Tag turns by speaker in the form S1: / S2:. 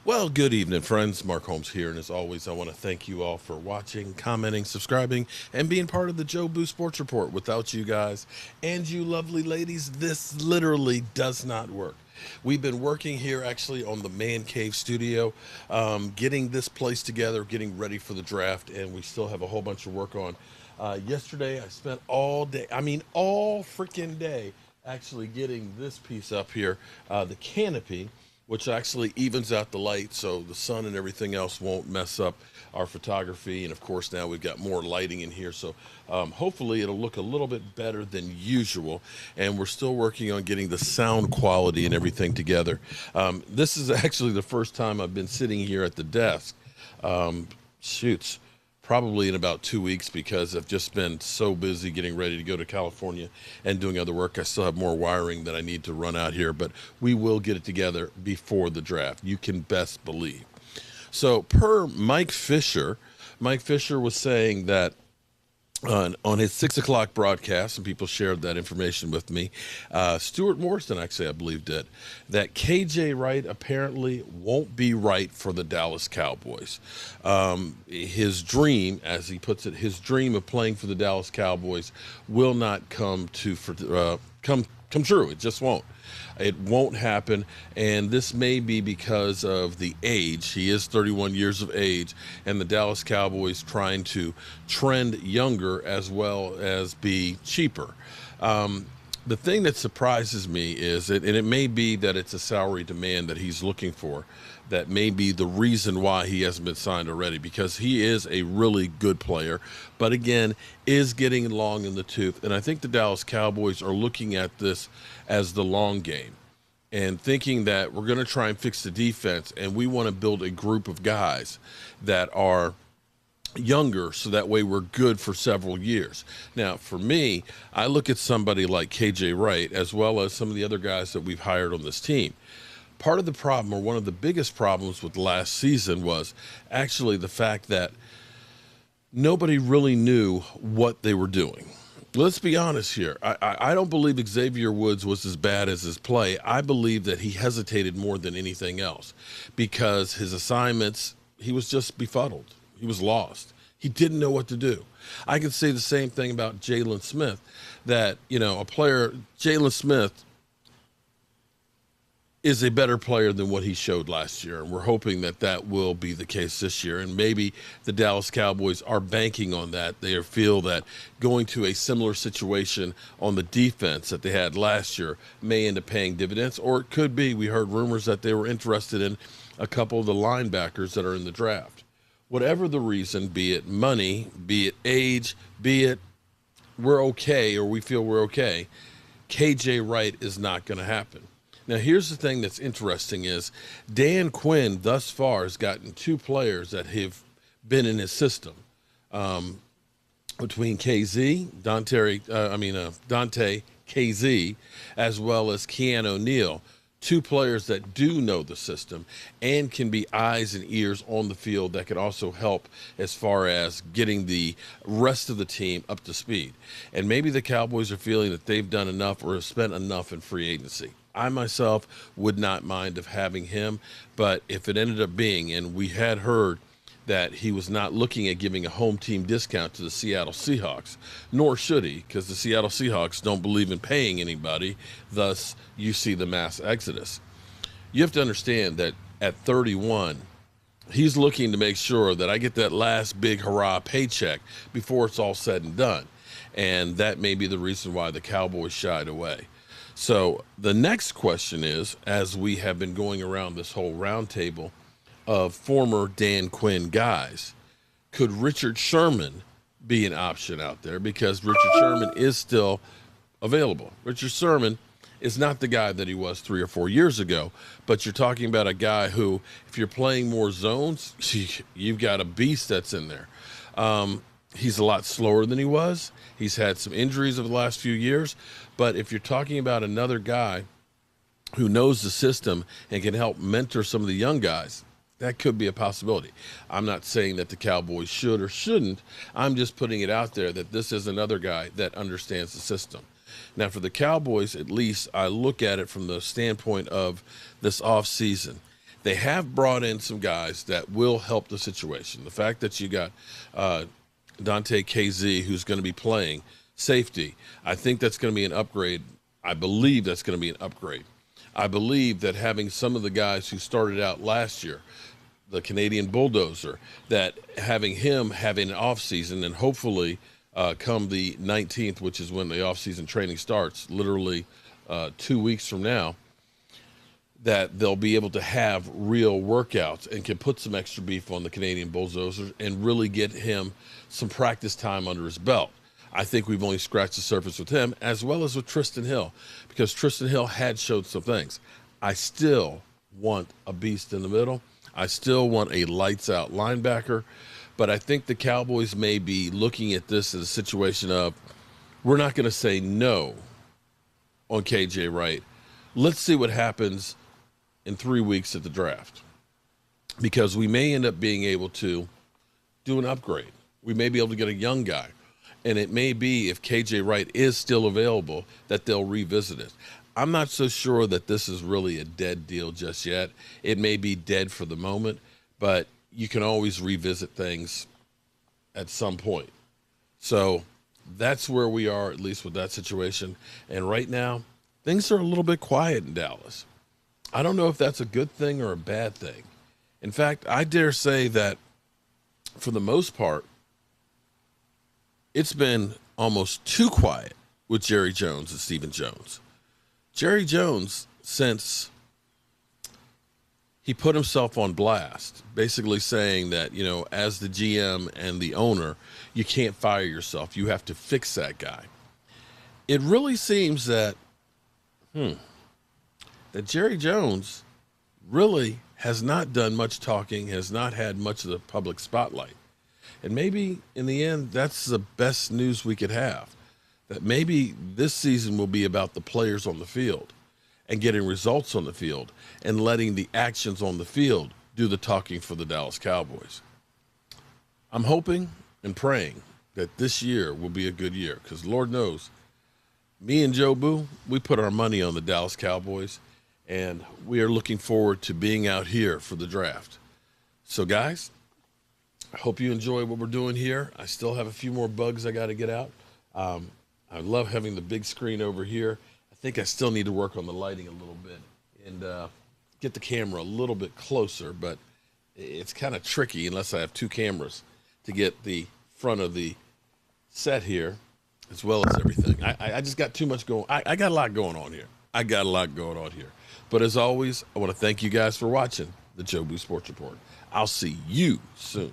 S1: Well, good evening, friends. Mark Holmes here, and as always, I want to thank you all for watching, commenting, subscribing, and being part of the Jobu Sports Report. Without you guys and you lovely ladies, this literally does not work. We've been working here actually on the Man Cave studio, getting this place together, getting ready for the draft, and we still have a whole bunch of work on. Yesterday, I spent all day, all freaking day, actually getting this piece up here, the canopy, which actually evens out the light so the sun and everything else won't mess up our photography. And of course, now we've got more lighting in here. So hopefully it'll look a little bit better than usual. And we're still working on getting the sound quality and everything together. This is actually the first time I've been sitting here at the desk. Shoots. Probably in about 2 weeks because I've just been so busy getting ready to go to California and doing other work. I still have more wiring that I need to run out here, but we will get it together before the draft. You can best believe. So per Mike Fisher was saying that on his 6 o'clock broadcast, and people shared that information with me. Stuart Morrison, actually, I believe, did that. KJ Wright apparently won't be right for the Dallas Cowboys. His dream, as he puts it, his dream of playing for the Dallas Cowboys will not come true. It just won't. It won't happen, and this may be because of the age. He is 31 years of age, and the Dallas Cowboys trying to trend younger as well as be cheaper. The thing that surprises me is, and it may be that it's a salary demand that he's looking for, that may be the reason why he hasn't been signed already, because he is a really good player, but again, is getting long in the tooth. And I think the Dallas Cowboys are looking at this as the long game and thinking that we're going to try and fix the defense, and we want to build a group of guys that are younger so that way we're good for several years. Now, for me, I look at somebody like KJ Wright as well as some of the other guys that we've hired on this team. Part of the problem, or one of the biggest problems with last season, was actually the fact that nobody really knew what they were doing. Let's be honest here. I don't believe Xavier Woods was as bad as his play. I believe that he hesitated more than anything else because his assignments, he was just befuddled. He was lost. He didn't know what to do. I could say the same thing about Jalen Smith, that, Jalen Smith is a better player than what he showed last year. And we're hoping that that will be the case this year. And maybe the Dallas Cowboys are banking on that. They feel that going to a similar situation on the defense that they had last year may end up paying dividends. Or it could be, we heard rumors that they were interested in a couple of the linebackers that are in the draft. Whatever the reason, be it money, be it age, be it we're okay or we feel we're okay, KJ Wright is not going to happen. Now, here's the thing that's interesting is Dan Quinn thus far has gotten 2 players that have been in his system, between Dante KZ, as well as Keanu O'Neal, 2 players that do know the system and can be eyes and ears on the field that can also help as far as getting the rest of the team up to speed. And maybe the Cowboys are feeling that they've done enough or have spent enough in free agency. I myself would not mind of having him, but if it ended up being, and we had heard that he was not looking at giving a home team discount to the Seattle Seahawks, nor should he, because the Seattle Seahawks don't believe in paying anybody, thus you see the mass exodus. You have to understand that at 31, he's looking to make sure that I get that last big hurrah paycheck before it's all said and done, and that may be the reason why the Cowboys shied away. So the next question is, as we have been going around this whole roundtable of former Dan Quinn guys, could Richard Sherman be an option out there? Because Richard Sherman is still available. Richard Sherman is not the guy that he was 3 or 4 years ago, but you're talking about a guy who, if you're playing more zones, you've got a beast that's in there. He's a lot slower than he was. He's had some injuries over the last few years. But if you're talking about another guy who knows the system and can help mentor some of the young guys, that could be a possibility. I'm not saying that the Cowboys should or shouldn't. I'm just putting it out there that this is another guy that understands the system. Now, for the Cowboys, at least, I look at it from the standpoint of this offseason. They have brought in some guys that will help the situation. The fact that you got Dante KZ, who's going to be playing safety, I think that's going to be an upgrade. I believe that's going to be an upgrade. I believe that having some of the guys who started out last year, the Canadian Bulldozer, that having him having an offseason, and hopefully come the 19th, which is when the offseason training starts, literally 2 weeks from now, that they'll be able to have real workouts and can put some extra beef on the Canadian Bulldozers and really get him some practice time under his belt. I think we've only scratched the surface with him, as well as with Tristan Hill, because Tristan Hill had showed some things. I still want a beast in the middle. I still want a lights-out linebacker, but I think the Cowboys may be looking at this as a situation of, we're not going to say no on KJ Wright. Let's see what happens in 3 weeks at the draft, because we may end up being able to do an upgrade. We may be able to get a young guy, and it may be, if KJ Wright is still available, that they'll revisit it. I'm not so sure that this is really a dead deal just yet. It may be dead for the moment, but you can always revisit things at some point. So that's where we are, at least with that situation. And right now, things are a little bit quiet in Dallas. I don't know if that's a good thing or a bad thing. In fact, I dare say that for the most part, it's been almost too quiet with Jerry Jones and Stephen Jones. Jerry Jones, since he put himself on blast, basically saying that, you know, as the GM and the owner, you can't fire yourself. You have to fix that guy. It really seems that, that Jerry Jones really has not done much talking, has not had much of the public spotlight. And maybe in the end, that's the best news we could have, that maybe this season will be about the players on the field and getting results on the field and letting the actions on the field do the talking for the Dallas Cowboys. I'm hoping and praying that this year will be a good year, because Lord knows, me and Jobu, we put our money on the Dallas Cowboys, and we are looking forward to being out here for the draft. So guys, I hope you enjoy what we're doing here. I still have a few more bugs I got to get out. I love having the big screen over here. I think I still need to work on the lighting a little bit and get the camera a little bit closer, but it's kind of tricky unless I have two cameras to get the front of the set here as well as everything. I just got too much going. I got a lot going on here. But as always, I want to thank you guys for watching the Jobu Sports Report. I'll see you soon.